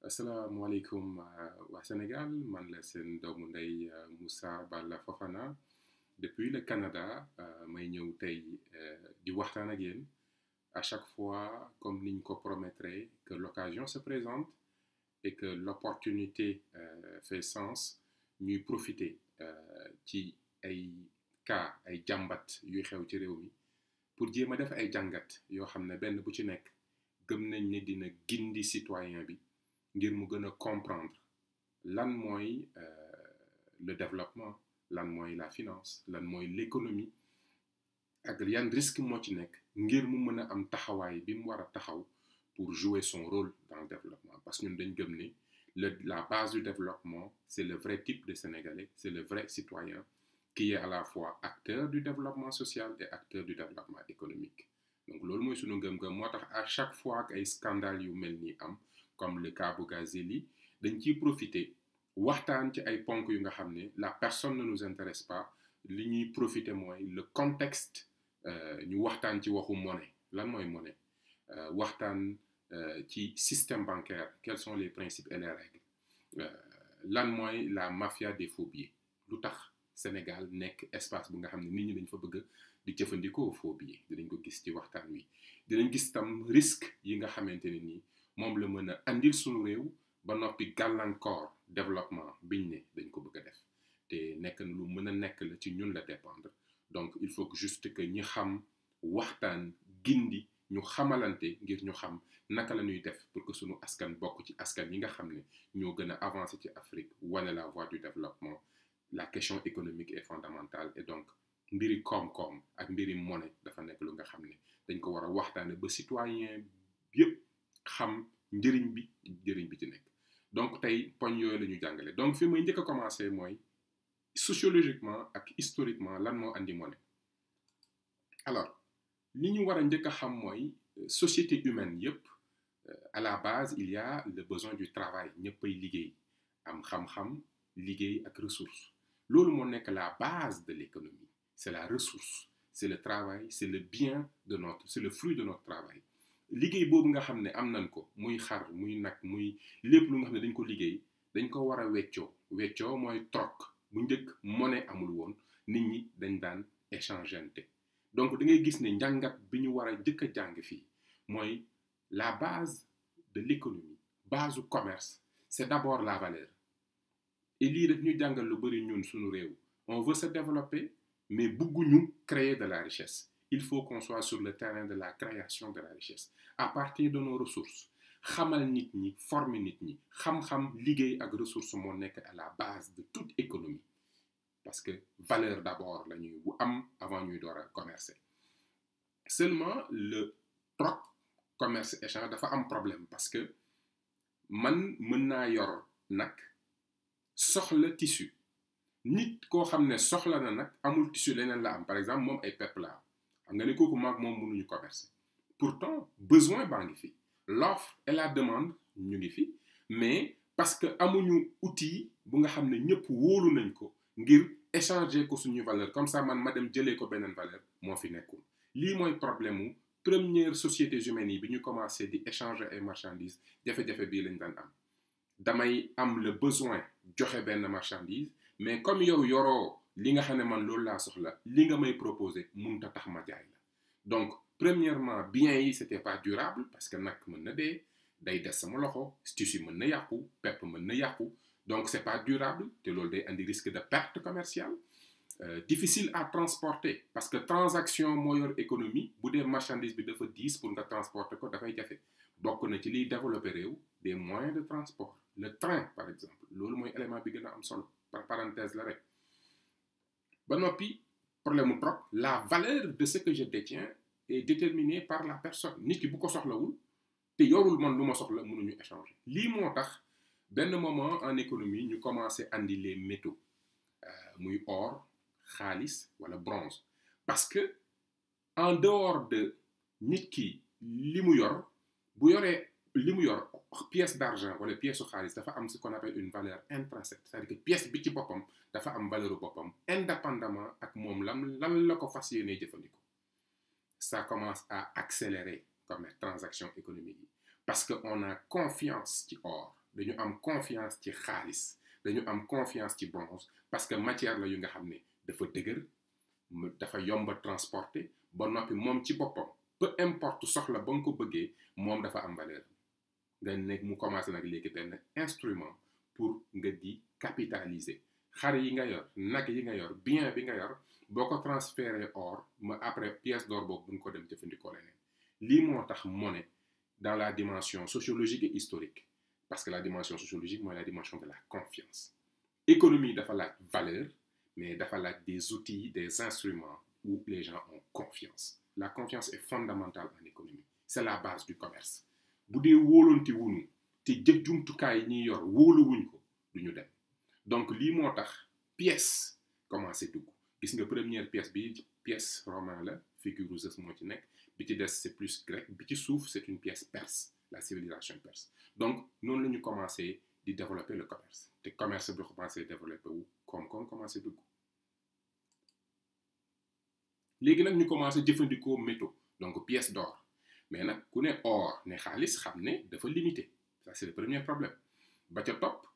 asalaamaaleykum waa Sénégal man la seen doomu ndey Moussa Balla Fofana depuis le Canada may ñëw tey di waxtaan ak yéen à chaque fois comme niñ ko promettre que l'occasion se présente et que l'opportunité fait sens ñuy profiter ci ay cas ay jàmbat yuy xew ci réew mi pour jéem a def ay jàngat yoo xam ne benn bu ci nekk gëm nañ ne dina gindi citoyen bi ngir mu gën a comprendre lan mooy le développement lan mooy la finance lan mooy l'économie ak yan risque moo ci nekk ngir mu mën a am taxawaay bi mu war a taxaw pour jouer son rôle dans le développement parce que ñun dañ gëm ne la base du développement c'est le vrai type de Sénégalais c'est le vrai citoyen qui est à la fois acteur du développement social et acteur du développement économique donc loolu mooy sunu ngëm-ngëm moo tax à chaque fois que ay scandale yu mel ni am comme le cas Bougazelli dañ ciy profiter waxtaan ci ay ponk yu nga xam ne la personne ne nous intéresse pas li ñuy profiter mooy le contexte ñu waxtaan ci waxu monnaie lan mooy monnaie waxtaan ci système bancaire quels sont les principes et les règles lan mooy la mafia des faux billets lu tax Sénégal nekk espace bi nga xam ne nit ñi dañ fa bëgg di jëfandikoo faux billets dinañ ko gis ci waxtaan wi dinañ gis tam risque yi nga xamante ne nii moom la mën a andil suñu réew ba noppi gàllankoor développement biñ ne dañ ko bëgg a def te nekk na lu mën a nekk la ci ñun la dépendre donc il faut que juste que ñi xam waxtaan gindi ñu xamalante ngir ñu xam naka la ñuy def pour que suñu askan bokk ci askan yi nga xam ne ñoo gën a avancé ci Afrique wane la voie du développement la question économique est fondamentale et donc mbiri koom-koom ak mbiri monnaie dafa nekk lu nga xam ne dañ ko war a waxtaane ba citoyen yëpp xam njëriñ bi ci nekk donc tey poñ yooyu la ñu jàngale donc fi may njëkk a commencé mooy sociologiquement ak historiquement lan moo andi monnaie alors li ñu war a njëkk a xam mooy société humaine yëpp à la base il y a le besoin du travail ñëpp ay liggéey am xam-xam liggéey ak ressource loolu moo nekk la base de l'économie c'est la ressource c'est le travail c'est le bien de notre c'est le fruit de notre travail liggéey boobu nga xam ne am nañ ko muy xar muy nag muy lépp lu nga xam ne dañ ko liggéey dañ ko war a weccoo mooy troc bu njëkk monnaie amul woon nit ñi dañ daan échangeante donc da ngay gis ne njàngat bi ñu war a njëkk a jàng fii mooy la base de l'économie base du commerce c'est d'abord la valeur et lii daf ñu jàngal lu bari ñun suñu réew on veut se développer mais bëgguñu créer de la richesse il faut qu'on soit sur le terrain de la création de la richesse à partir de nos ressources xamal nit ñi former nit ñi xam-xam liggéey ak ressource moo nekk à la base de toute économie parce que valeur d'abord la ñuy am avant ñuy door a commercer seulement le troc commerce échange dafa am problème parce que man mën naa yor nag soxla tissu nit koo xam ne soxla na nag amul tissu leneen la am par exemple moom ay pepp la am xam nga ne kooku maag moom mënuñu commercer pourtant besoin baa ngi fi l'offre et la demande ñu ngi fi mais parce que amuñu outil bu nga xam ne ñëpp wóolu nañ ko ngir échanger ko suñu valeur comme ça man ma dem jëlee ko beneen valeur moo fi nekkul lii mooy problème mu première sociétés humaines yi bi ñu commencé di échanger ay marchandises jafe-jafe bii lañ daan am damay am le besoin joxe benn marchandise mais comme yow yoroo li nga xam ne man loolu laa soxla li nga may proposer mënut a tax ma jaay la donc premièrement biens yi c'était pas durable parce que nag mën na dee day des sama loxo tissu mën na yàqu pepp mën na yàqu donc c'est pas durable te loolu day andi risque de perte commerciale difficile à transporter parce que transaction moo yor économie bu dee marchandise bi dafa diis pour nga transporter ko dafay jafe bokk na ci liy développer réew des moyens de transport le train par exemple loolu mooy élément bi gën a am solo par parenthèse la rek ba noppi problème mu trop la valeur de ce que je détiens est déterminée par la personne nit ki bu ko soxlawul te yorul man lu ma soxla mënuñu échanger lii moo tax benn moment en économie ñu commencé andi les métaux muy or xaalis wala bronze parce que en dehors de nit ki li mu yor bu yoree li mu yor pièce d'argent wala pièce su xaalis dafa am ce qu'on appelle une valeur intrinsèque c'est-à-dire que pièce bi ci boppam dafa am valeur boppam indépendamment ak moom lan la ko fas yéenee jëfandikoo ça commence à accélérer comme transaction économique yi parce que on a confiance ci or dañu am confiance ci xaalis dañu am confiance ci bronze parce que matière la yu nga xam ne dafa dëgër dafa yomba transporter ba noppi moom ci boppam peu importe soxla ba nga ko bëggee moom dafa am valeur nga nekk mu commencé nag léegi benn instrument pour nga di capitaliser xar yi nga yor nag yi nga yor bien bi nga yor boo ko transféré or ma après pièce d'or boobu bu ñu ko dem jëfandikoo leneen lii moo tax monnaie dans la dimension sociologique et historique parce que la dimension sociologique mooy la dimension de la confiance économie dafa laaj valeur mais dafa laaj des outils des instruments où les gens ont confiance la confiance est fondamentale en économie c'est la base du commerce bu dee wóolonti wuñu te jumtukaay yi ñuy yor wóoluwuñ ko du ñu dem donc lii moo tax pièce commencé dugg gis nga première pièce bi pièce romaine la figure Zeus moo ci nekk bi ci des c'est plus grec bi ci suuf c'est une pièce perse la civilisation perse donc noonu la ñu commencé di développer le commerce te commerce bi commencé développer wu koom-koom commencé dugg léegi nag ñu commencé jëfandikoo métaux donc pièce d'or mais nag ku ne or ne xaalis xam ne dafa limité ça c'est le premier problème ba ca topp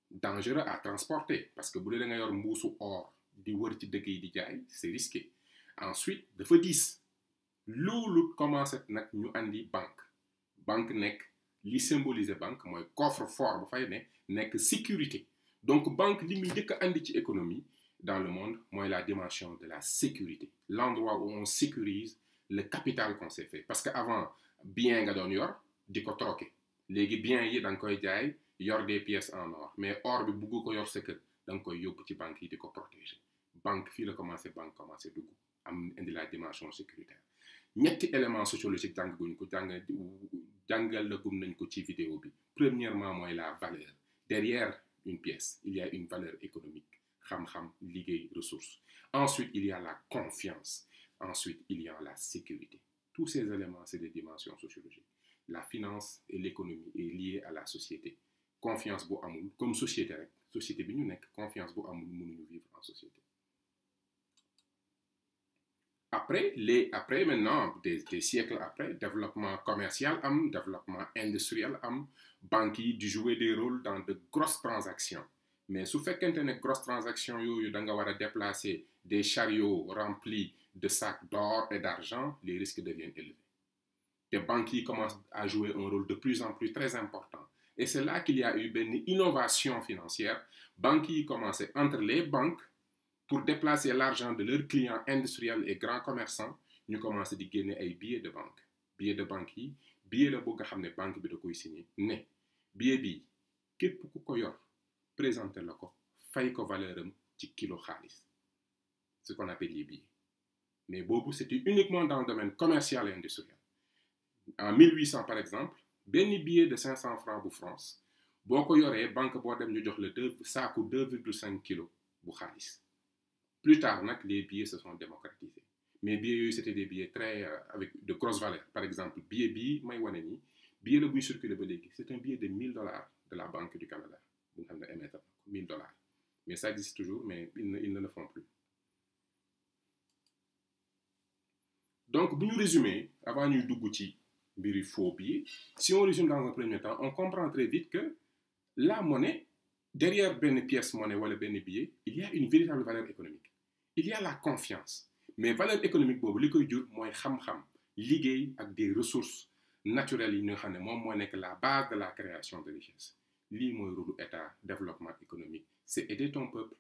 dangereux à transporter parce que bu dee da nga yor mbuusu or di wër ci dëkk yi di jaay c'est risqué ensuite dafa diis loolu commencé nag ñu andi banque nekk li symboliser banque mooy coffre fort ba fay ne nekk sécurité donc banque li muy njëkk a andi ci économie dans le monde mooy la dimension de la sécurité l'endroit où on sécurise le capital qu'on s'est fait parce que avant bien nga doon yor di ko troquer léegi bien yi da nga koy jaay yor des pièces en or mais or bi bugg ko yor sa kër da nga koy yóbbu ci banque yi di ko protéger banque fii la commencé dugg am indi la dimension sécuritaire ñetti élément sociologique jànguñ ko jàngal la gum nañ ko ci vidéo bi premièrement mooy la valeur derrière une pièce il y a une valeur économique xam-xam liggéey ressources ensuite il y a la confiance ensuite il y a la sécurité tous ces éléments c'est des dimensions sociologiques la finance et l'économie est liée à la société confiance bu amul comme société rek société bi ñu nekk confiance bu amul mënuñu vivre en société après maintenant des siècles après développement commercial développement industriel banques yi di jouer des rôles dans de grosses transactions mais su fekkente ne grosses transactions yooyu da nga war a déplacer des chariots remplis de sacs d'or et d'argent les risques deviennent élevés les banques yi commencent à jouer un rôle de plus en plus très important et c'est là qu'il y a eu une innovation financière banques yi commencé entre les banques pour déplacer l'argent de leurs clients industriels et grands commerçants ñu commencé di génne ay billets de banque yi billet la boo nga xam ne banque bi da koy signé ne billet bi képp ku ko yor présenter la ko fay ko valeur am ci kilo xaalis ce qu'on appelle les billets mais boobu c'était uniquement dans le domaine commercial et industriel en 1800 par exemple benn billet de 500 francs bu France boo ko yoree banque boo dem ñu jox la saaku 2,5 kilos bu xaalis plus tard nag les billets se sont démocratisés mais billets yooyu c'était des billets très avec de grosses valeurs par exemple billet bii may wane nii billet la buy circuler ba léegi c'est un billet de $1000 de la Banque du Canada bu nga xam ne émettre $1000 mais ça existe toujours mais ils ne le font plus donc bu ñu résumer avant ñuy dugg ci mbiri faux billets si on résume dans un premier temps on comprend très vite que la monnaie derrière benn pièce monnaie wala benn billet il y a une véritable valeur économique il y a la confiance mais valeur économique boobu li koy jur mooy xam-xam liggéey ak des ressources naturelles yi nga xam ne moom moo nekk la base de la création de richesse lii mooy rôle état développement économique c'est aider ton peuple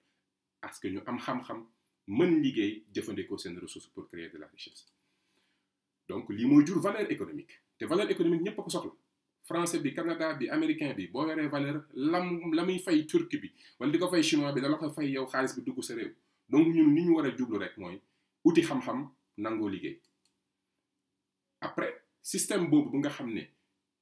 à ce que ñu am xam-xam mën liggéey jëfandikoo seen ressources pour créer de la richesse donc lii mooy jur valeur économique te valeur économique ñëpp a ko soxla français bi Canada bi américain bi boo yoree valeur la muy fay turc bi wala di ko fay chinois bi da la ko fay yow xaalis bi dugg sa réew donc ñun li ñu war a jublu rek mooy uti xam-xam nangoo liggéey après système boobu bu nga xam ne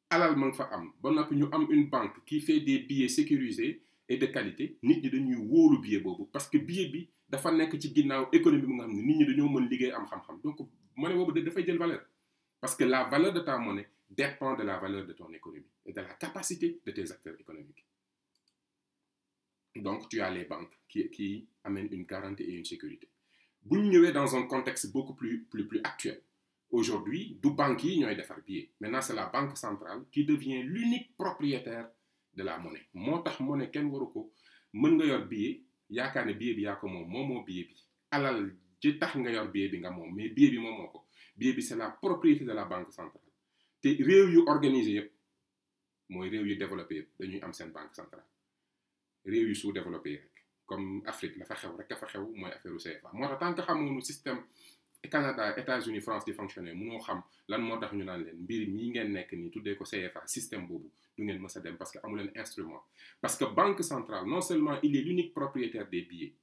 alal ma nga fa am ba noppi ñu am une banque qui fait des billets sécurisés et de qualité nit ñi dañuy wóolu billet boobu parce que billet bi dafa nekk ci ginnaaw économie bu nga xam ne nit ñi dañoo mën liggéey am xam-xam donc monnaie boobu dafay jël valeur parce que la valeur de ta monnaie dépend de la valeur de ton économie et de la capacité de tes acteurs économiques. Donc, tu as les banques qui amènent une garantie et une sécurité. Bu ñu ñëwee dans un contexte beaucoup plus actuel. Aujourd'hui, du banque yi ñooy defar billet. Maintenant, c'est la banque centrale qui devient l'unique propriétaire de la monnaie moo tax monnaie kenn waru ko mën nga yor billet yaakaar ne billet bi yaa ko moomoo billet bi alal ji tax nga yor billet bi nga moom mais billet bi moomoo ko billet bi c'est la propriété de la banque centrale te réew yu organisé yëpp mooy réew yu développé yëpp dañuy am seen banque centrale réew yu sous-développé rek comme Afrique la fa xew rek fa xew mooy affaire u CFA moo tax tant que xamoonu système Canada États-Unis France di fonctionner munoo xam lan moo tax ñu naan leen mbir mii ngeen nekk nii tuddee ko CFA système boobu du ngeen mës a dem parce que amu leen instrument parce que banque centrale non seulement il est l'unique propriétaire des billets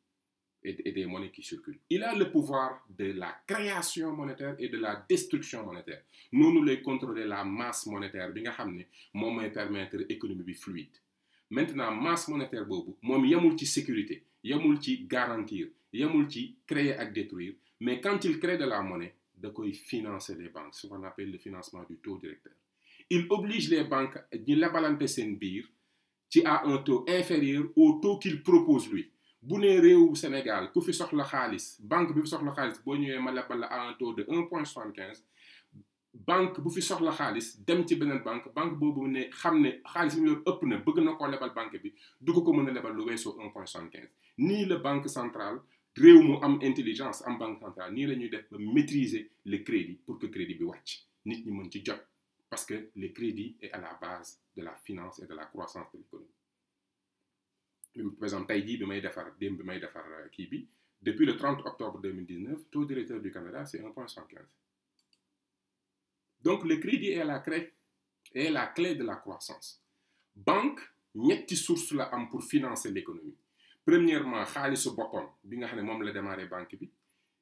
et des monnaies qui circulent il a le pouvoir de la création monétaire et de la destruction monétaire noonu lay contrôler la masse monétaire bi nga xam ne moom mooy permettre économie bi fluide maintenant masse monétaire boobu moom yemul ci sécurité yemul ci garantir yemul ci créer ak détruire mais quand il crée de la monnaie da koy financer les banques ce qu'on appelle le financement du taux directeur il oblige les banques ñu lebalante seen biir ci à un taux inférieur au taux qu'il propose lui bu nee réewu Sénégal ku fi soxla xaalis banque bi fi soxla xaalis boo ñëwee ma lebal la à un taux de 1,75 banque bu fi soxla xaalis dem ci beneen banque boobu ne xam ne xaalis bi mu yor ëpp na bëgg na koo lebal banque bi du ko mën a lebal lu weesoo 1,75 nii la banque centrale réew mu am intelligence am banque centrale nii la ñuy def ba maîtriser le crédit pour que crédit bi wàcc nit ñi mën ci jot parce que le crédit est à la base de la finance et de la croissance de l'économie par exemple tey jii bi may defar kii bi depuis le 30 octobre 2019 taux directeur du Canada c'est 1,75 donc le crédit est la clé de la croissance banque ñetti source la am pour financer l'économie premièrement xaalisu boppam bi nga xam ne moom la démarré banque bi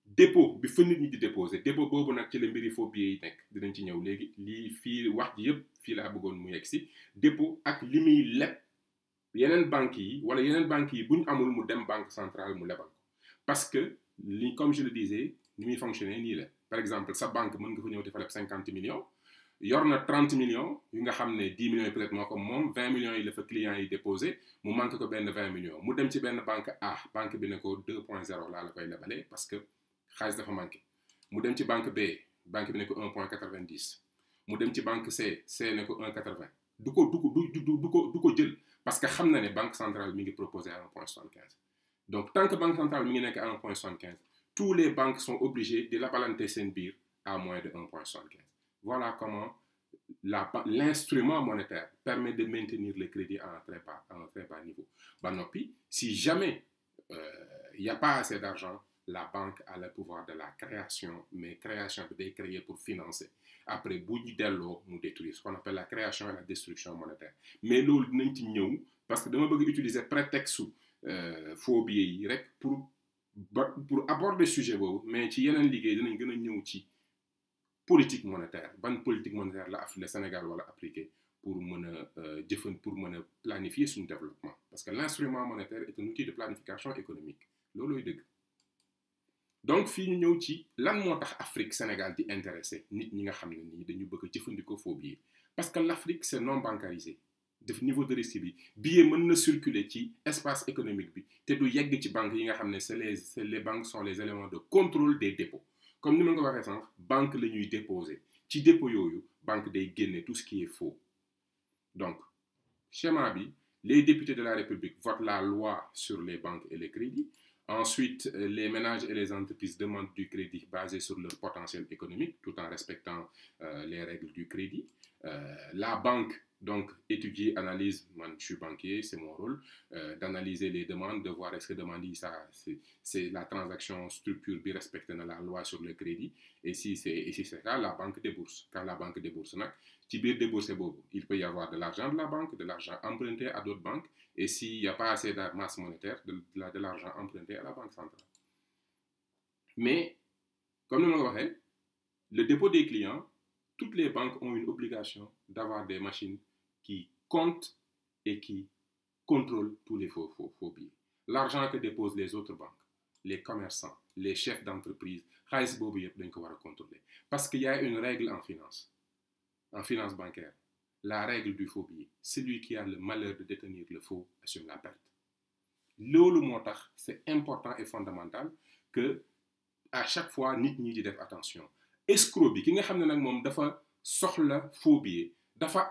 dépôt bi fa nit ñi di déposer dépôt boobu nag ci la mbiri faux billets yi nekk dinañ ci ñëw léegi lii fii wax ji yëpp fii laa bëggoon mu yegg si dépôt ak li muy leb yeneen banques yi wala yeneen banques yi bu ñu amul mu dem banque centrale mu lebal ko parce que li comme je le disais ni muy fonctionner nii la par exemple sa banque mën nga fa ñëw di fa leb 50 millions yor na 30 millions yu nga xam ne 10 millions yi peut-être moo ko moom 20 millions yi la fa clients yi déposé mu manque ko benn 20 millions mu dem ci benn banque A banque bi ne ko 2.0 laa la koy lebalee parce que xaalis dafa manqué mu dem ci banque B banque bi ne ko 1.90 mu dem ci banque C ne ko 1.80 du ko jël parce que xam na ne banque centrale mi ngi proposé à 1.75 donc tant que banque centrale mi ngi nekk à 1.75 tous les banques sont obligées de lebalante seen biir à moins de 1.75 voilà comment l'instrument monétaire permet de maintenir le crédit à un très bas niveau ba noppi si jamais y a pas assez d'argent la banque a le pouvoir de la création mais création bi day créer pour financer après bu ñu delloo mu détruire ce qu'on appelle la création et la destruction monétaire mais loolu dinañ ci ñëw parce que dama bëgg utiliser prétexte faux billets yi rek pour aborder sujet boobu mais ci yeneen liggéey dinañ gën a ñëw ci politique monétaire ban politique monétaire la Sénégal wala appliquer pour mën a pour mën a planifier suñu développement parce que l'instrument monétaire est un outil de planification économique loolooy dëgg donc fii ñu ñëw ci lan moo tax Afrique Sénégal di intéressé nit ñi nga xam ne nii dañu bëgg a jëfandikoo faux billets parce que l'Afrique c'est non bancarisé def niveau de risque bi billet mën na circuler ci espace économique bi te du yegg ci banque yi nga xam ne les banques sont les éléments de contrôle des dépôts comme ni ma nga ko waxee sànq banque la ñuy déposer ci dépôt yooyu banque day génne tout ce qui est faux donc schéma bi les députés de la République votent la loi sur les banques et les crédits ensuite les ménages et les entreprises demandent du crédit basé sur leur potentiel économique tout en respectant les règles du crédit la banque donc étudie, analyse, moi je suis banquier, c'est mon rôle, d'analyser les demandes, de voir est-ce que demande ça, c'est la transaction structure bi respecte na la loi sur le crédit, et si c'est ça, la banque débourse. Quand la banque débourse nag, ci biir débourser boobu, il peut y avoir de l'argent de la banque, de l'argent emprunté à d'autres banques, et s'il n'y a pas assez de masse monétaire, de l'argent emprunté à la banque centrale. Mais, comme nous l'avons dit, le dépôt des clients, toutes les banques ont une obligation d'avoir des machines qui comptent et qui contrôlent tous les faux billets. L'argent que déposent les autres banques, les commerçants, les chefs d'entreprise, xaalis boobu yëpp dañ ko war a contrôler. Parce qu'il y a une règle en finance bancaire, la règle du faux billet. Celui qui a le malheur de détenir le faux assume la perte. Loolu moo tax c'est important et fondamental que à chaque fois nit ñi di def attention. Escroc bi ki nga xam ne nag moom dafa soxla faux billet dafa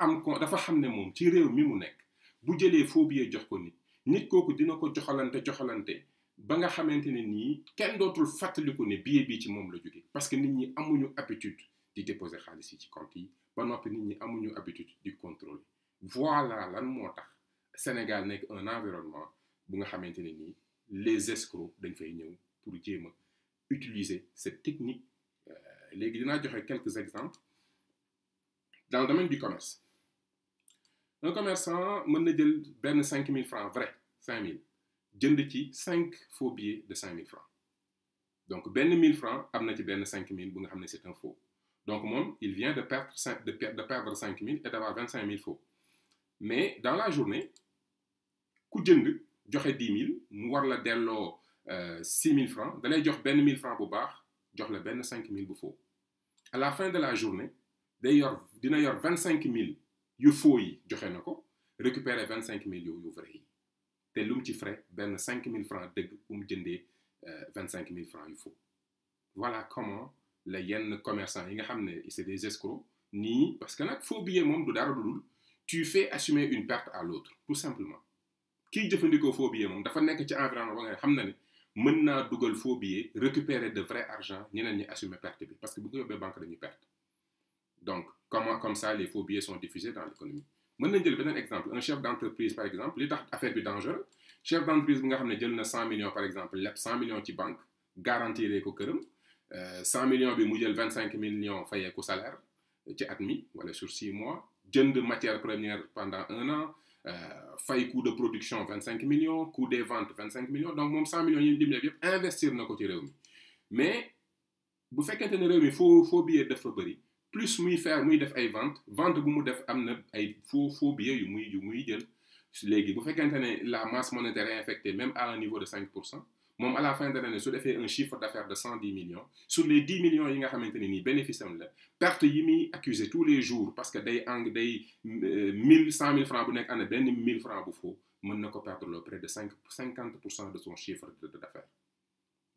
xam ne moom ci réew mi mu nekk bu jëlee faux billet jox ko nit kooku dina ko joxalante ba nga xamante ne nii kenn dootul fàttaliku ne billet bi ci moom la jóge parce que nit ñi amuñu habitude di déposer xaalis yi ci compte yi ba noppi nit ñi amuñu habitude di contrôler voilà lan moo tax Sénégal nekk un environnement bu nga xamante ne nii les escrocs dañ fay ñëw pour jéem a utiliser cette technique léegi dinaa joxe quelques exemples dans le domaine du commerce un commerçant mën na jël benn 5000 francs vrai 5000 jënd ci 5 faux billets de 5000 francs donc benn 1000 francs am na ci benn 5000 bu nga xam ne c'est un faux donc moom il vient de perdre 5000 et d'avoir 25000 faux mais dans la journée ku jënd joxe 10 000 mu war la delloo 6000 francs da lay jox benn 1000 francs bu baax jox la benn 5000 bu faux à la fin de la journée dina yor 25000 yu faux yi joxe na ko récupérer 25000 yu vrai yi te lu mu ci frais benn 5000 francs dëgg bu mu jëndee 25000 francs yu faux voilà comment la yenn commerçants yi nga xam ne c'est des escrocs nii parce que nag faux billet moom du dara dul tu fais assumer une perte à l'autre tout simplement kiy jëfandikoo faux billet moom dafa nekk ci environnement ba nga xam na ne mën naa dugal faux billet récupérer de vrai argent ñeneen ñi assumer perte bi parce que bu ko yóbbee banque dañuy perte donc comme ça les faux billets sont diffusés dans l'économie mën nañ jël beneen exemple un chef d'entreprise par exemple li tax affaire bi dangereux chef d'entreprise bi nga xam ne jël na 100 millions par exemple leb 100 millions ci banque garantiré ko këram 100 millions bi mu jël 25 millions fayee ko salaire ci at mi wala sur 6 mois jënd matière première pendant 1 an fay coût de production 25 millions coût des ventes 25 millions donc moom 100 millions yi ñu dimle yëpp investir na ko ci réew mi mais bu fekkente ne réew mi faux billet dafa bëri plus muy def ay vente bu mu def am na ay faux billets yu muy jël léegi bu fekkente ne la masse monétaire est infectée même à un niveau de 5% moom à la fin de l'année su defee un chiffre d'affaires de 110 millions sur les 10 millions yi nga xamante ne nii bénéfice am la perte yi muy accuser tous les jours parce que day 100 000 francs bu nekk année benn 1000 francs bu faux mën na ko perdre près de 50% de son chiffre d'affaires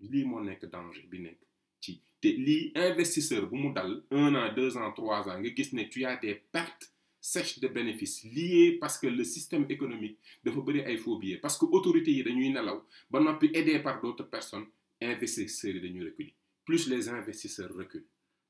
lii moo nekk danger bi nekk ci te lii investisseur bu mu dal 1 an 2 ans 3 ans nga gis ne tu as des pertes sèches de bénéfices liées parce que le système économique dafa bëri ay faux billets parce que autorités yi dañuy nelaw ba noppi aidés par d'autres personnes investisseurs yi dañuy reculer plus les investisseurs reculent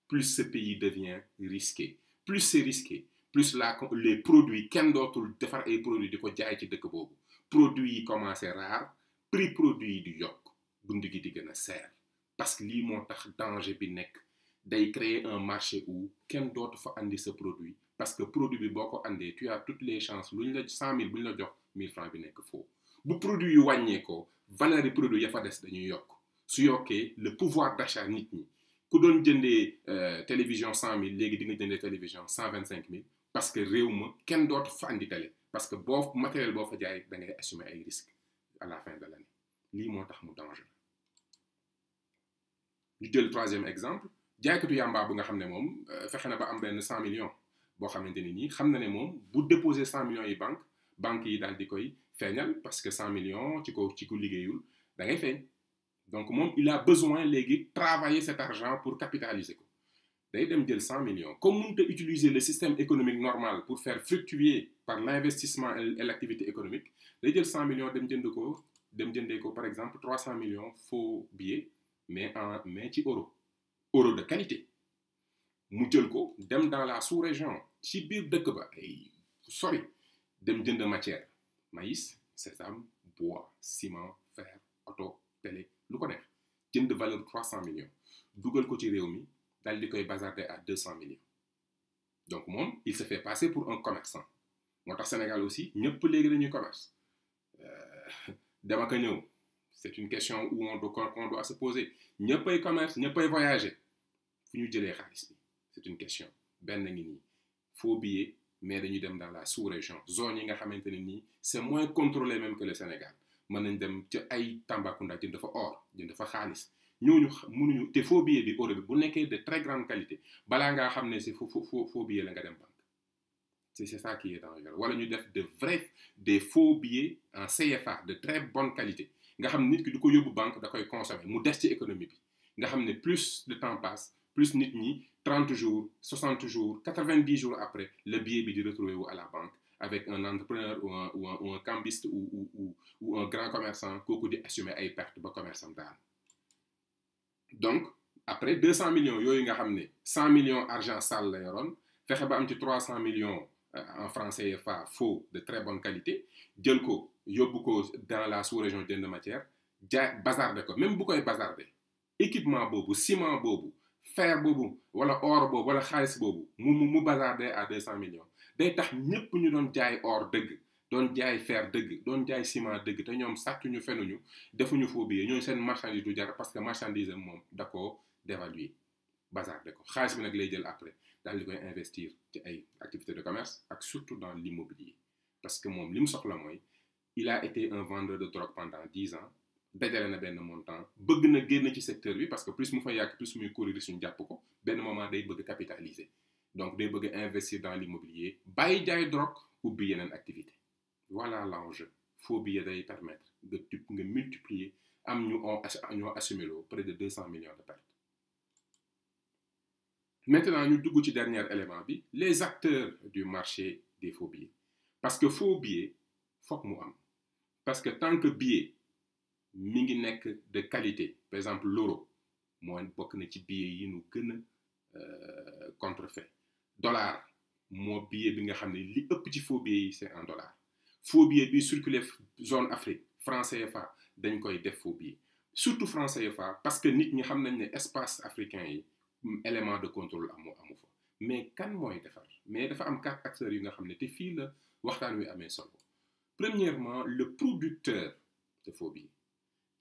plus ce pays devient risqué plus c'est risqué plus les produits kenn dootul defar ay produits di ko jaay ci dëkk boobu produits yi commencé rare prix produits yi di yokk dund gi di gën a seer parce que lii moo tax danger bi nekk day créer un marché où kenn dootu fa andi sa produit parce que produit bi boo ko andee tu as toutes les chances lu ñu la 100 000 bu ñu la jox 1000 francs bi nekk faux bu produit yu wàññeekoo valeur yi produit ya fa des dañuy yokk su yokkee le pouvoir d'achat nit ñi ku doon jëndee télévision 100 000 léegi di nga jëndee télévision 125 000 parce que réew ma kenn dootu fa andi télé parce que boo matériel boo fa jaay da ngay assumer ay risques à la fin de l'année lii moo tax mu danger ñu jël troisième exemple jaaykatu yàmbaa bu nga xam ne moom fexe na ba am benn 100 millions boo xamante ni nii xam na ne moom bu déposer 100 millions yi banque yi daal di koy feeñal parce que 100 millions ci ko liggéeyul da ngay feeñ donc moom il a besoin léegi travailler cet argent pour capitaliser ko day dem jël 100 millions comme mënut a utiliser le système économique normal pour faire fructuer par l'investissement et l'activité économique day jël 100 millions dem jëndee ko par exemple 300 millions faux billets mais ci euro de qualité mu jël ko dem dans la sous-région ci biir dëkk ba ay sori dem jënd matière maïs sésame bois ciment fer oto télé lu ko neex jënd valeur 300 millions dugal ko ci réew mi dal di koy bazarder à 200 millions donc moom il se fait passer pour un commerçant moo tax Sénégal aussi ñëpp léegi dañuy commerce dem ak a ñëw c'est une question où on doit se poser ñëppay commerce ñëppay voyager fu ñu jëlee xaalis bi c'est une question benn ngi nii faux billets mais dañuy dem dans la sous-région zone yi nga xamante ne nii c'est moins contrôlé même que le Sénégal mën nañ dem ca ay Tambacounda jënd fa or jënd fa xaalis ñooñu mënuñu te faux billet bi euro bi bu nekkee de très grande qualité balaa ngaa xam ne c'est faux billet la nga dem banque c'est ça qui est dangereux wala ñu def des faux billets en CFA de très bonne qualité nga xam nit ki du ko yóbbu banque da koy consommer mu des ci économie bi nga xam ne plus le temps passe plus nit ñi 30 jours 60 jours 90 jours après le billet bi di retrouver wu à la banque avec un entrepreneur ou un cambiste ou un grand commerçant kooku di assumer ay pertes ba commerçant daan donc après 200 millions yooyu nga xam ne 100 millions argent sale la yoroon fexe ba am ci 300 millions en francs CFA faux de très bonne qualité jël ko yóbbu ko dans la sous-région jënd matière jaay bazarder ko même bu koy bazarder équipement boobu ciment boobu fer boobu wala or boobu wala xaalis boobu mu bazarder à 200 millions day tax ñépp ñu doon jaay or dëgg doon jaay fer dëgg doon jaay ciment dëgg te ñoom sàccuñu fenuñu defuñu faux billet ñooñu seen marchandise du jar parce que marchandise moom da koo dévaluer bazarder ko xaalis bi nag lay jël après daal di koy investir ci ay activités de commerce ak surtout dans l'immobilier parce que moom li mu soxla mooy il a été un vendeur de drogue pendant 10 ans dajale na benn montant bëgg na génn ci secteur bi parce que plus mu fa yàgg plus muy courir suñu jàpp ko benn moment day bëgg capitaliser donc day bëgg investir dans l'immobilier bàyyi jaay drogue ubbi yeneen activité voilà l'enjeu faux billet day permettre nga multiplier am ñoo assumer loo près de 200 millions de pertes. Maintenant ñu dugg ci dernier élément bi les acteurs du marché des faux billets parce que faux billet foog mu am parce que tant que billet mi ngi nekk de qualité par exemple l'euro moo bokk na ci billet yi nu gën a contrefait dollar moo billet bi nga xam ne li ëpp ci faux billet yi c'est en dollar faux billet bi circuler zone Afrique franc CFA dañ koy def faux billet surtout franc CFA parce que nit ñi xam nañ ne espace africain yi élément de contrôle amu fa mais kan mooy defar mais dafa am 4 acteurs yi nga xam ne te fii la waxtaan wi amee solo premièrement le producteur de faux billets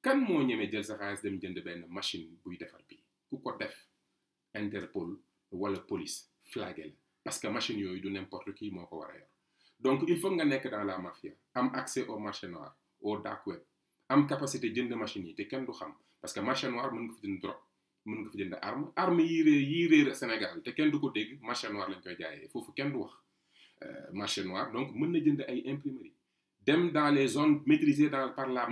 kan moo ñemee jël sa xaalis dem jënd benn machine buy defar bi ku ko def Interpol wala police flagué la parce que machine yooyu du n'importe qui moo ko war a yor donc il faut nga nekk dans la mafia am accès au marché noir au dark web am capacité jënd machine yi te kenn du xam parce que marché noir mën nga fa jënd drogue mën nga fa jënd arme yi réer Sénégal te kenn du ko dégg marché noir lañ koy jaayee foofu kenn du wax marché noir donc mën na jënd ay imprimerie dem dans les zones maîtrisées par la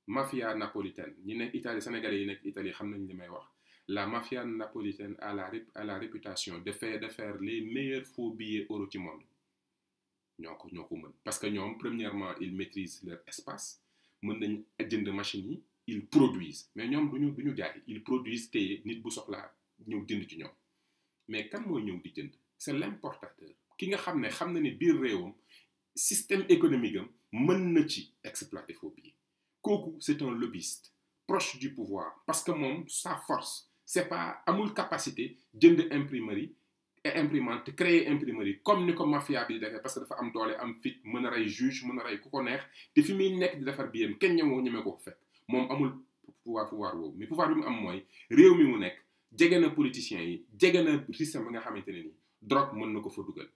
mafia napolitaine ñi nekk Italie sénégalais yi nekk Italie xam nañ li may wax la mafia napolitaine a la réputation de faire les meilleurs faux billets euro ci monde ñoo ko mën parce que ñoom premièrement ils maîtrisent leur espace mën nañ jënd machine yi ils produisent mais ñoom duñu jaay ils produisent te nit bu soxlaa ñëw jënd ci ñoom mais kan mooy ñëw di jënd c'est l'importateur ki nga xam na ne biir réewam système économique am mën na ci exploiter faux billets kooku c'est un lobbyiste proche du pouvoir parce que moom sa force c'est pas amul capacité jënd imprimerie et imprimante créer imprimerie comme ni ko mafia bi defee parce que dafa am doole am fit mën a rey juge mën a rey ku ko neex te fi muy nekk di defar biyam kenn ñeme ko fekk moom amul pouvoir boobu mais pouvoir bi mu am mooy réew mi mu nekk jege na politiciens yi jege na système bi nga xamante ne ni drogue mën na ko fa dugal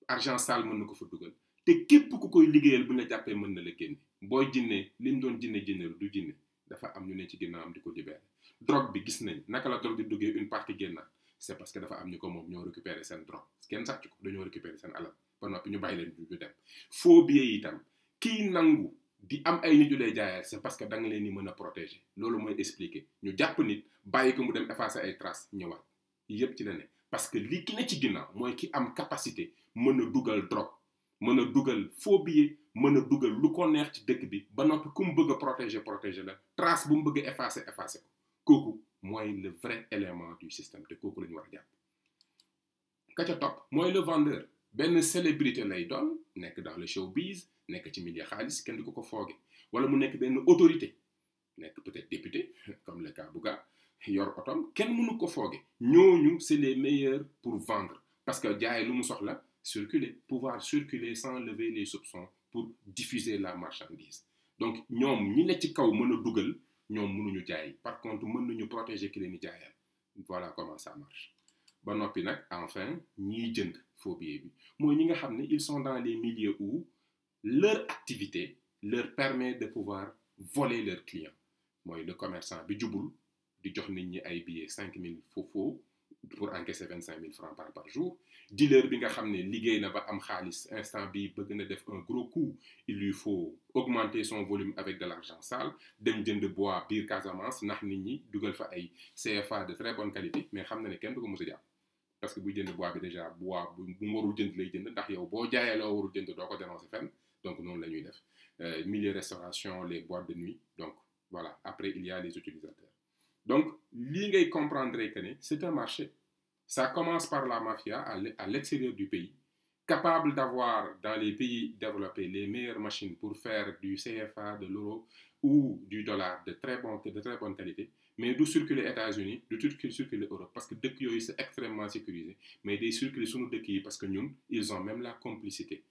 argent sale mën na ko fa dugal te képp ku koy liggéeyal bu ñu la jàppee mën na la génne booy jinne li mu doon jinne du jinne dafa am ñu ne ci ginnaawam di ko libérer drogue bi gis nañ naka la drogue di duggee une partie génnaat c'est parce que dafa am ñu ko moom ñoo récupérer seen drogue kenn sàcc ko dañoo récupérer seen alal ba noppi ñu bàyyi leen ñu dem faux billets yi itam kii nangu di am ay nit yu lay jaayal c'est parce que da nga leen di mën a protéger loolu mooy expliquer ñu jàpp nit bàyyi ko mu dem effacer ay traces ñëwaat yépp ci la ne parce que li ki ne ci ginnaaw mooy ki am capacité mën a dugal drogue mën a dugal faux billets mën a dugal lu ko neex ci dëkk bi ba noppi ku mu bëgg a protéger la trace bu mu bëgg a effacer ko kooku mooy le vrai élément du système te kooku la ñu war a jàpp ka ca topp mooy le vendeur benn célébrité lay doon nekk dans le showbiz nekk ci milieu xaalis kenn du ko fooge wala mu nekk benn autorité nekk peut-être député comme le cas Bouga yor otom kenn mënu ko fooge ñooñu c'est les meilleurs pour vendre parce que jaay lu mu soxla pouvoir circuler sans lever les soupçons pour diffuser la marchandise donc ñoom ñi ne ci kaw mën a dugal ñoom mënuñu jaay par contre mën nañu protéger ki leen di jaayal voilà comment ça marche ba noppi nag enfin ñiy jënd faux billet bi mooy ñi nga xam ne ils sont dans les milieux où leur activité leur permet de pouvoir voler leurs clients mooy le commerçant bi jubul di jox nit ñi ay billets 5000 faux pour encaisser 25000 francs par jour dealer bi nga xam ne liggéey na ba am xaalis instant bi bëgg na def un gros coup il lui faut augmenter son volume avec de l'argent sale dem jënd bois biir Casamance ndax nit ñi dugal fa ay CFA de très bonne qualité mais xam na ne kenn du ko mos a jàpp parce que buy jënd bois bi déjà bois bu mu warul jënd lay jënd ndax yow boo jaayee loo warul jënd doo ko dénoncer fenn donc noonu la ñuy def milieu restauration les boîtes de nuit donc voilà après il y a les utilisateurs donc lii ngay comprendre que ne c'est un marché ça commence par la mafia à l'extérieur du pays capable d'avoir dans les pays développés les meilleures machines pour faire du CFA, de l'euro ou du dollar de très bonne qualité, mais du circuler États-Unis, du circuler Europe, parce que dëkk yooyu c'est extrêmement sécurisé, mais day circuler sunu dëkk yi parce que ñun ils ont même la complicité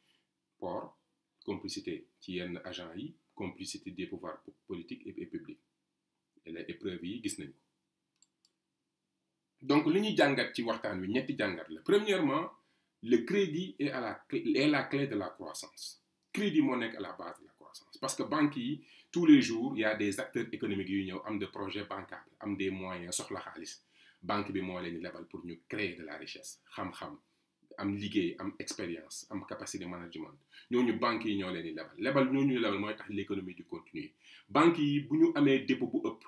port complicité ci yenn agents yi complicité des pouvoirs politiques et publics et les épreuves yi gis nañ ko donc li ñuy jàngat ci waxtaan wi ñetti jàngat la premièrement le crédit est la clé de la croissance crédit moo nekk à la base de la croissance parce que banques yi tous les jours il y a des acteurs économiques yu ñëw am des projets bancables am des moyens soxla xaalis banque bi moo leen di lebal pour ñu créer de la richesse xam-xam am liggéey am expérience am capacité de management ñooñu banques yi ñoo leen di lebal ñooñu lebal mooy tax l'économie di continuer banques yi bu ñu amee dépôt bu ëpp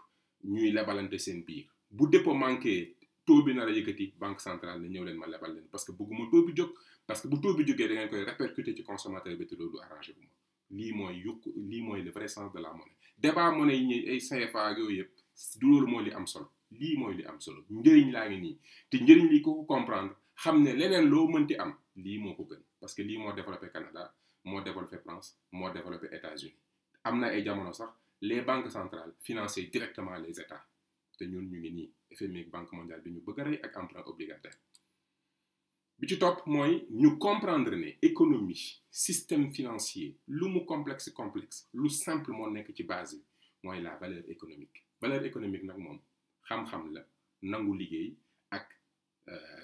ñuy lebalante seen biir bu dépôt manqué taux bi nar a yëkkati banque centrale ne ñëw leen ma lebal leen parce que bëgguma taux bi jóg parce que bu taux bi jógee da ngeen koy répercuter ci consommateur bi te loolu du arrangé bu ma lii mooy le vrai sens de la monnaie débat monnaie yi ñuy ay CFA ak yooyu yëpp du loolu mooy li am solo lii mooy li am solo njëriñ laa ngi nii te njëriñ li ko comprendre xam ne leneen loo mënti am lii moo ko gën parce que lii moo développé Canada moo développé France moo développé États-Unis am na ay jamono sax les banques centrales finançaient directement les États te ñun ñu ngi nii FMI ak Banque mondiale bi ñu bëgg a rey ak emprunt obligataire bi ci topp mooy ñu comprendre ne économie système financier lu mu complexe lu simple moo nekk ci base bi mooy la valeur économique nag moom xam-xam la nangu liggéey ak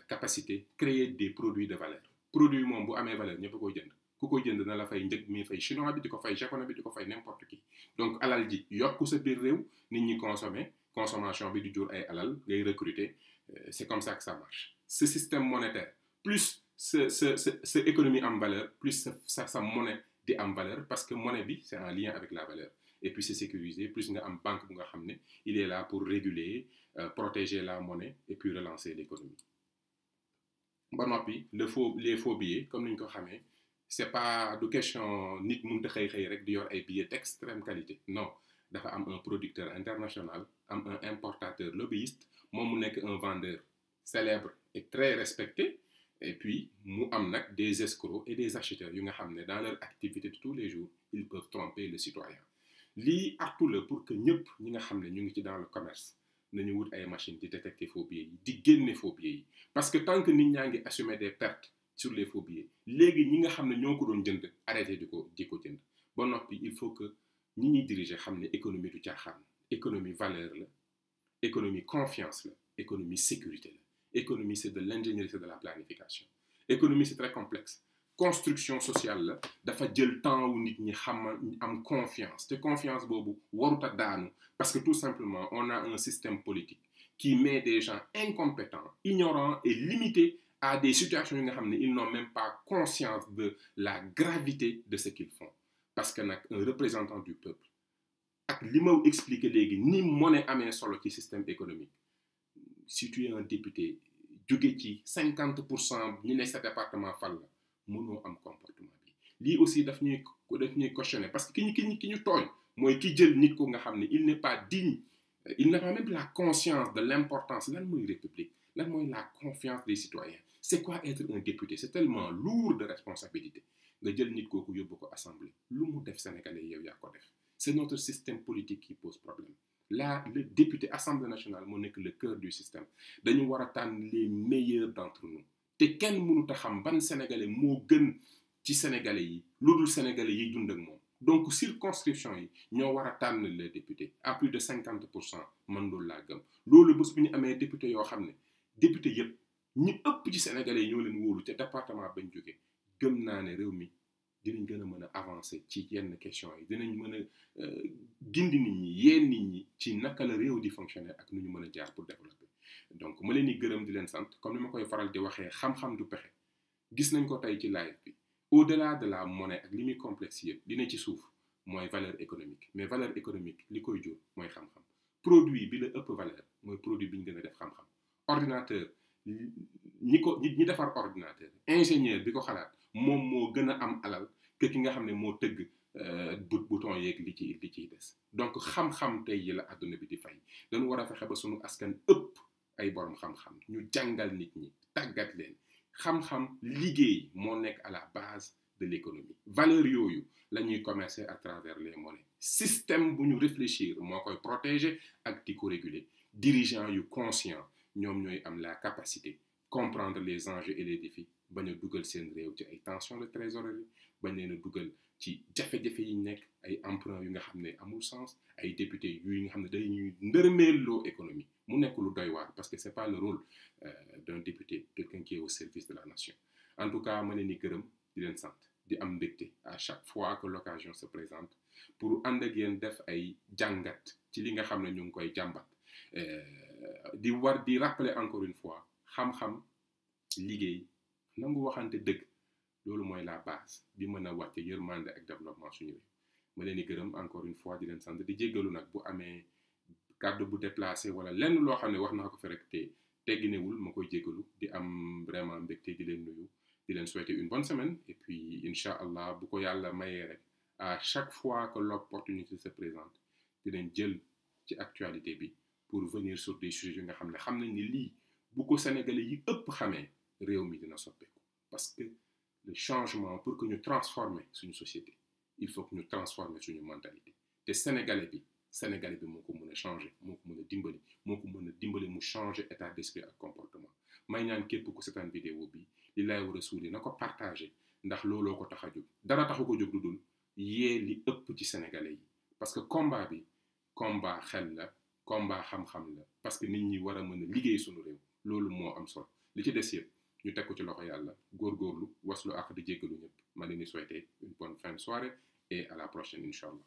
capacité créer des produits de valeur produit moom bu amee valeur ñëpp koy jënd ku koy jënd na la fay njëg mi fay chinois bi di ko fay japonais bi di ko fay n'importe qui donc alal ji yokku sa biir réew nit ñi consommer consommation bi di jur ay alal ngay recruter c'est comme ça que ça marche ce système monétaire plus sa économie am valeur plus sa monnaie di am valeur parce que monnaie bi c'est en lien avec la valeur et puis c'est sécurisé plus nga am banque bu nga xam ne il est là pour réguler protéger la monnaie et puis relancer l'économie ba noppi les faux billets comme ni ñu ko xamee c'est pas du question nit mënut a xëy rek di yor ay billets d'extrême qualité non dafa am un producteur international am un importateur lobbyiste moom mu nekk un vendeur célèbre et très respecté et puis mu am nag des escrocs et des acheteurs yu nga xam ne dans leur activité de tous les jours ils peuvent tromper le citoyen lii artu la pour que ñëpp ñi nga xam ne ñu ngi ci dans le commerce nañu wut ay machines di détecter faux billets yi di génne faux billets yi parce que tant que nit ñaa ngi assumer des pertes sur les faux billets léegi ñi nga xam ne ñoo ko doon jënd arrêté di ko jënd ba noppi il faut que ñi ñuy diriger xam ne économie du caaxaan économie valeur la économie confiance la économie sécurité la économie c'est de l'ingénierie c'est de la planification économie c'est très complexe construction sociale la dafa jël temps wu nit ñi am confiance te confiance boobu warut a daanu parce que tout simplement on a un système politique qui met des gens incompétents ignorants et limités à des situations yi nga xam ne ils n'ont même pas conscience de la gravité de ce qu'ils font parce que nag un représentant du peuple ak li ma expliqué léegi ni monnaie amee solo ci système économique si tu es un député jóge ci 50% ñi ne sa département fal la mënoo am comportement bi lii aussi daf ñuy questionner parce que ki ñu tooñ mooy ki jël nit ko nga xam ne il n'est pas digne il n'a pas même la conscience de l'importance lan mooy république lan mooy la confiance des citoyens c'est quoi être un député c'est tellement lourd de responsabilité nga jël nit kooku yóbbu ko assemblée lu mu def sénégalais yow yaa ko def c'est notre système politique qui pose problème là le député assemblée nationale moo nekk le cœur du système dañu war a tànn les meilleurs d'entre nous te kenn mënut a xam ban sénégalais moo gën ci sénégalais yi lu dul sénégalais yi dund ak moom donc circonscription yi ñoo war a tànn les députés à plus de 50% man loolu laa gëm loolu bés bu ñu amee député yoo xam ne député yëpp ñi ëpp ci sénégalais yi ñoo leen wóolu te département bañ jógee gëm naa ne réew mi dinañ gën a mën a avancer ci yenn questions yi dinañ mën a gindi nit ñi yéen nit ñi ci naka la réew di fonctionner ak nu ñu mën a jaar pour développer donc ma leen di gërëm di leen sant comme ni ma koy faral di waxee xam-xam du pexe gis nañ ko tey ci live bi au-delà de la monnaie ak li muy complexe yëpp li ne ci suuf mooy valeur économique mais valeur économique li koy jur mooy xam-xam produit bi la ëpp valeur mooy produit bi ñu gën a def xam-xam ordinateur ñi defar ordinateur ingénieur bi ko xalaat moom moo gën a am alal que ki nga xam ne moo tëgg bouton yeeg li ciy des donc xam-xam tey yi la àdduna bi di fay dañu war a fexe ba sunu askan ëpp ay borom xam-xam ñu jàngal nit ñi tàggat leen xam-xam liggéey moo nekk à la base de l'économie valeur yooyu la ñuy commercer à travers les monnaies système bu ñu réfléchir moo koy protéger ak di ko réguler dirigeants yu conscient ñoom ñooy am la capacité comprendre les enjeux et les défis bañ a dugal seen réew ci ay tensions de trésorerie bañ leen a dugal ci jafe-jafe yi nekk ay emprunts yu nga xam ne amul sens ay députés yu nga xam ne dañuy ndërmeeloo économie mu nekk lu doy waar parce que c'est pas le rôle d'un député quelqu'un qui est au service de la nation en tout cas ma leen di gërëm di leen sant di am mbégte à chaque fois que l'occasion se présente pour ànd ak yéen def ay jàngat ci li nga xam ne ñu ngi koy jàmbat di rappeler encore une fois xam-xam liggéey nangu waxante dëgg loolu mooy la base bi mën a wàcce yërmande ak développement suñu réew ma leen di gërëm encore une fois di leen sant di jéggalu nag bu amee kàddu bu déplacé wala lenn loo xam ne wax naa ko fi rek te tegginewul ma koy jéggalu di am vraiment mbégte di leen nuyu di leen souhaiter une bonne semaine et puis incha allah bu ko yàlla mayee rek à chaque fois que l'opportunité se présente di leen jël ci actualité bi pour venir sur des sujets yi nga xam ne xam nañ ni lii bu ko sénégalais yi ëpp xamee réew mi dina soppeeku parce que le changement pour que ñu transformer suñu société il faut que ñu transformer suñu mentalité te sénégalais bi moo ko mën a changer moo ko mën a dimbali mu changer état d'esprit ak comportement may ñaan képp ku seetaan vidéo bi li laay war a suuli na ko partager ndax looloo ko tax a jóg dara taxu ko jóg lu dul yee li ëpp ci sénégalais yi parce que combat bi combat xel la combat xam-xam la parce que nit ñi war a mën a liggéey suñu réew loolu moo am solo li ci des yëpp ñu teg ko ci loxo yàlla góorgóorlu waslu ak di jéggalu ñëpp ma leen di souhaiter une bonne fin de soirée et à la prochaine incha allah